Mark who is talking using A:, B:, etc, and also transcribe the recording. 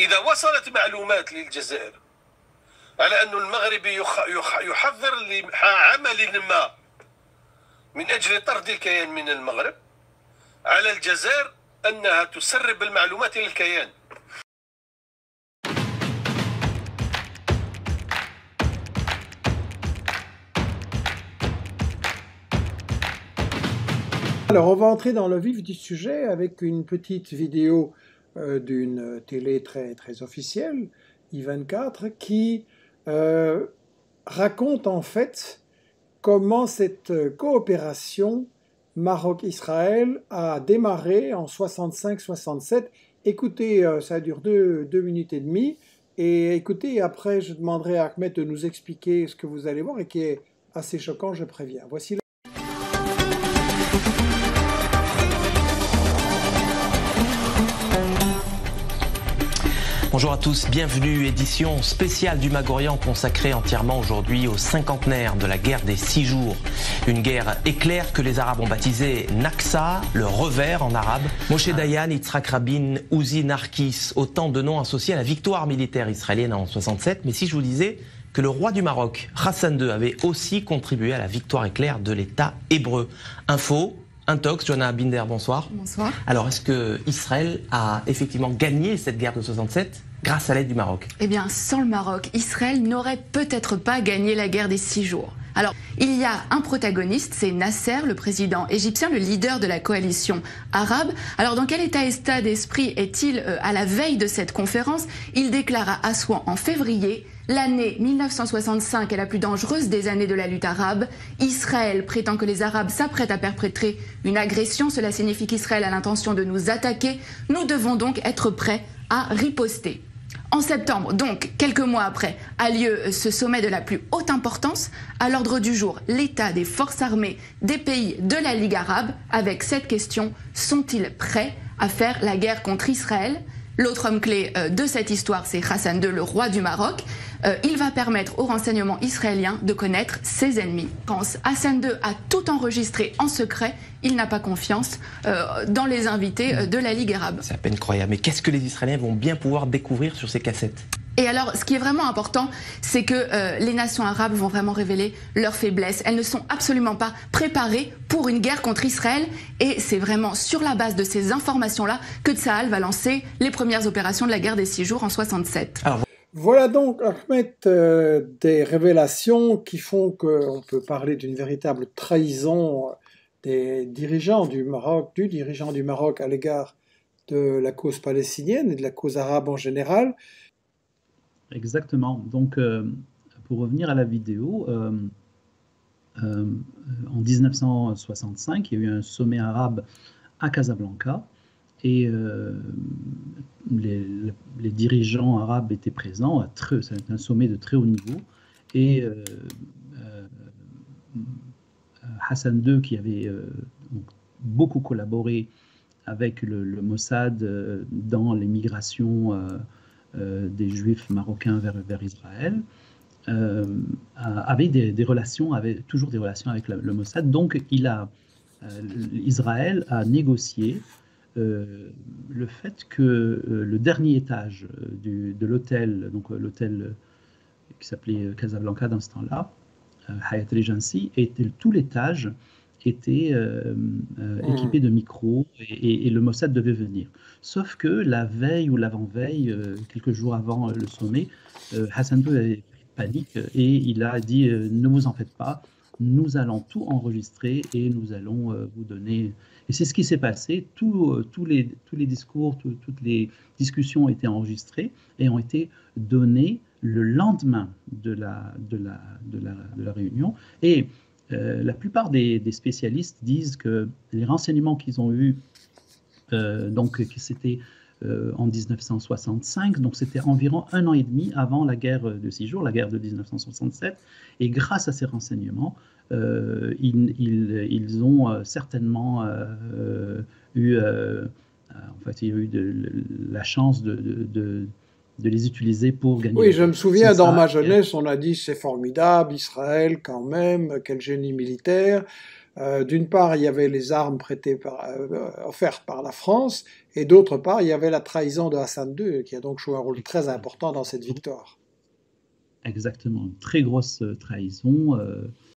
A: إذا وصلت معلومات للجزائر على أن المغرب يحضر لعمل ما من أجل طرد الكيان من المغرب، على الجزائر أنها تسرب المعلومات للكيان.
B: Alors, on va entrer dans le vif du sujet avec une petite vidéo d'une télé très officielle, I24, qui raconte en fait comment cette coopération Maroc-Israël a démarré en 65-67. Écoutez, ça dure 2 minutes et demie. Et écoutez, après, je demanderai à Ahmed de nous expliquer ce que vous allez voir et qui est assez choquant, je préviens. Voici.
C: Bonjour à tous, bienvenue, édition spéciale du Magorian consacrée entièrement aujourd'hui au cinquantenaire de la guerre des 6 jours. Une guerre éclair que les Arabes ont baptisée Naksa, le revers en arabe. Moshe Dayan, Yitzhak Rabin, Uzi Narkis, autant de noms associés à la victoire militaire israélienne en 67. Mais si je vous disais que le roi du Maroc, Hassan II, avait aussi contribué à la victoire éclair de l'État hébreu. Info, Intox, Johanna Binder, bonsoir.
D: Bonsoir.
C: Alors, est-ce que Israël a effectivement gagné cette guerre de 67 grâce à l'aide du Maroc?
D: Eh bien, sans le Maroc, Israël n'aurait peut-être pas gagné la guerre des 6 jours. Alors, il y a un protagoniste, c'est Nasser, le président égyptien, le leader de la coalition arabe. Alors, dans quel état d'esprit est-il à la veille de cette conférence? Il déclare à Assouan en février: l'année 1965 est la plus dangereuse des années de la lutte arabe. Israël prétend que les Arabes s'apprêtent à perpétrer une agression. Cela signifie qu'Israël a l'intention de nous attaquer. Nous devons donc être prêts à riposter. En septembre, donc quelques mois après, a lieu ce sommet de la plus haute importance. À l'ordre du jour, l'état des forces armées des pays de la Ligue arabe, avec cette question: sont-ils prêts à faire la guerre contre Israël? L'autre homme clé de cette histoire, c'est Hassan II, le roi du Maroc. Il va permettre aux renseignements israéliens de connaître ses ennemis. Quand Hassan II a tout enregistré en secret, il n'a pas confiance dans les invités de la Ligue arabe.
C: C'est à peine croyable. Mais qu'est-ce que les Israéliens vont bien pouvoir découvrir sur ces cassettes?
D: Et alors, ce qui est vraiment important, c'est que les nations arabes vont vraiment révéler leurs faiblesses. Elles ne sont absolument pas préparées pour une guerre contre Israël. Et c'est vraiment sur la base de ces informations-là que Tsahal va lancer les premières opérations de la guerre des 6 jours en 67.
C: Alors,
B: voilà donc, Ahmed, des révélations qui font qu'on peut parler d'une véritable trahison des dirigeants du Maroc, du dirigeant du Maroc à l'égard de la cause palestinienne et de la cause arabe en général.
E: Exactement. Donc, pour revenir à la vidéo, en 1965, il y a eu un sommet arabe à Casablanca et les dirigeants arabes étaient présents. C'est un sommet de très haut niveau. Et Hassan II, qui avait beaucoup collaboré avec le Mossad dans les migrations des Juifs marocains vers Israël, avait toujours des relations avec le Mossad. Donc, Israël a négocié le fait que le dernier étage de l'hôtel, donc l'hôtel qui s'appelait Casablanca dans ce temps-là, Hyatt Regency, tout l'étage était équipé de micros et le Mossad devait venir. Sauf que la veille ou l'avant-veille, quelques jours avant le sommet, Hassan II avait panique et il a dit ne vous en faites pas, nous allons tout enregistrer et nous allons vous donner. Et c'est ce qui s'est passé. Tous les discours, toutes les discussions ont été enregistrées et ont été données le lendemain de la réunion. Et la plupart des spécialistes disent que les renseignements qu'ils ont eus, donc c'était en 1965, donc c'était environ 1 an et demi avant la guerre de 6 jours, la guerre de 1967, et grâce à ces renseignements, ils ont certainement eu, en fait, il y a eu la chance de les utiliser pour gagner.
B: Oui, je me souviens, dans ma jeunesse, on a dit c'est formidable, Israël quand même, quel génie militaire. D'une part, il y avait les armes offertes par la France, Et d'autre part, il y avait la trahison de Hassan II, qui a donc joué un rôle très important dans cette victoire.
E: Exactement, une très grosse trahison.